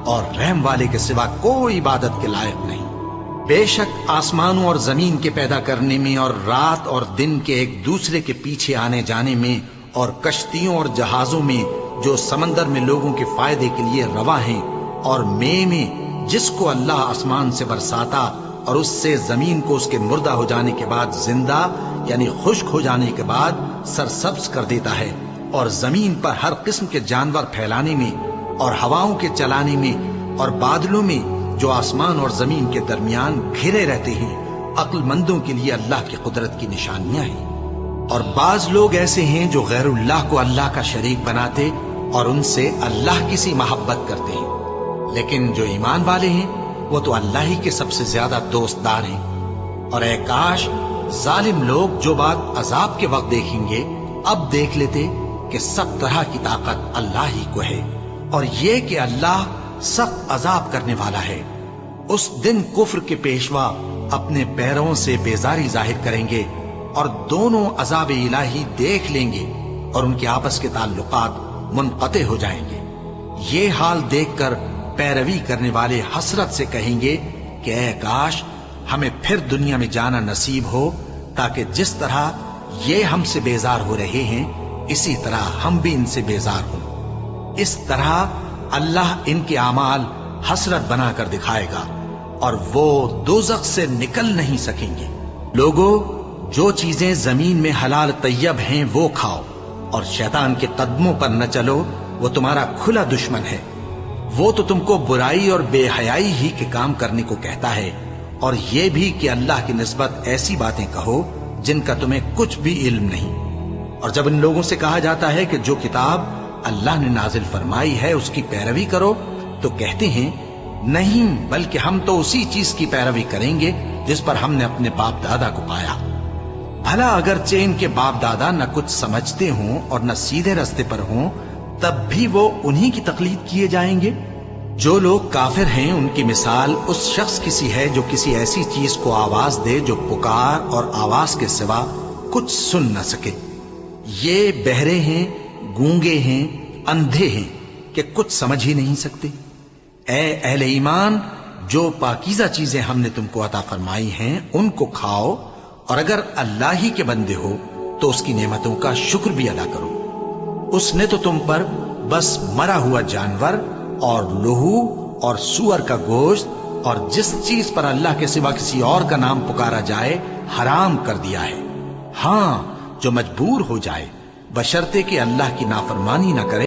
اور رحم والے کے سوا کوئی عبادت کے لائق نہیں۔ بے شک آسمانوں اور زمین کے پیدا کرنے میں اور رات اور دن کے ایک دوسرے کے پیچھے آنے جانے میں اور کشتیوں اور جہازوں میں جو سمندر میں لوگوں کے فائدے کے لیے رواں ہیں، اور میں جس کو اللہ آسمان سے برساتا اور اس سے زمین کو اس کے مردہ ہو جانے کے بعد زندہ یعنی خشک ہو جانے کے بعد سرسبز کر دیتا ہے، اور زمین پر ہر قسم کے جانور پھیلانے میں اور ہواؤں کے چلانے میں اور بادلوں میں جو آسمان اور زمین کے درمیان گھرے رہتے ہیں، عقل مندوں کے لیے اللہ کی قدرت کی نشانیاں ہیں۔ اور بعض لوگ ایسے ہیں جو غیر اللہ کو اللہ کا شریک بناتے اور ان سے اللہ کی سی محبت کرتے ہیں، لیکن جو ایمان والے ہیں وہ تو اللہ ہی کے سب سے زیادہ دوست دار ہیں۔ اور اے کاش ظالم لوگ جو بات عذاب کے وقت دیکھیں گے اب دیکھ لیتے کہ سب طرح کی طاقت اللہ ہی کو ہے، اور یہ کہ اللہ سخت عذاب کرنے والا ہے۔ اس دن کفر کے پیشوا اپنے پیروں سے بیزاری ظاہر کریں گے اور دونوں عذاب الہی دیکھ لیں گے اور ان کے آپس کے تعلقات منقطع ہو جائیں گے۔ یہ حال دیکھ کر پیروی کرنے والے حسرت سے کہیں گے کہ اے کاش ہمیں پھر دنیا میں جانا نصیب ہو، تاکہ جس طرح یہ ہم سے بیزار ہو رہے ہیں اسی طرح ہم بھی ان سے بیزار ہوں۔ اس طرح اللہ ان کے اعمال حسرت بنا کر دکھائے گا اور وہ دوزخ سے نکل نہیں سکیں گے۔ لوگوں، جو چیزیں زمین میں حلال طیب ہیں وہ کھاؤ، اور شیطان کے قدموں پر نہ چلو، وہ تمہارا کھلا دشمن ہے۔ وہ تو تم کو برائی اور بے حیائی ہی کے کام کرنے کو کہتا ہے، اور یہ بھی کہ اللہ کی نسبت ایسی باتیں کہو جن کا تمہیں کچھ بھی علم نہیں۔ اور جب ان لوگوں سے کہا جاتا ہے کہ جو کتاب اللہ نے نازل فرمائی ہے اس کی پیروی کرو، تو کہتے ہیں نہیں، بلکہ ہم تو اسی چیز کی پیروی کریں گے جس پر ہم نے اپنے باپ دادا کو پایا۔ بھلا اگرچہ ان کے باپ دادا نہ کچھ سمجھتے ہوں اور نہ سیدھے رستے پر ہوں، تب بھی وہ انہی کی تقلید کیے جائیں گے۔ جو لوگ کافر ہیں ان کی مثال اس شخص کی سی ہے جو کسی ایسی چیز کو آواز دے جو پکار اور آواز کے سوا کچھ سن نہ سکے۔ یہ بہرے ہیں، گونگے ہیں، اندھے ہیں کہ کچھ سمجھ ہی نہیں سکتے۔ اے اہل ایمان، جو پاکیزہ چیزیں ہم نے تم کو عطا فرمائی ہیں ان کو کھاؤ، اور اگر اللہ ہی کے بندے ہو تو اس کی نعمتوں کا شکر بھی ادا کرو۔ اس نے تو تم پر بس مرا ہوا جانور اور لہو اور سور کا گوشت اور جس چیز پر اللہ کے سوا کسی اور کا نام پکارا جائے حرام کر دیا ہے، ہاں جو مجبور ہو جائے، بشرطے کہ اللہ کی نافرمانی نہ کرے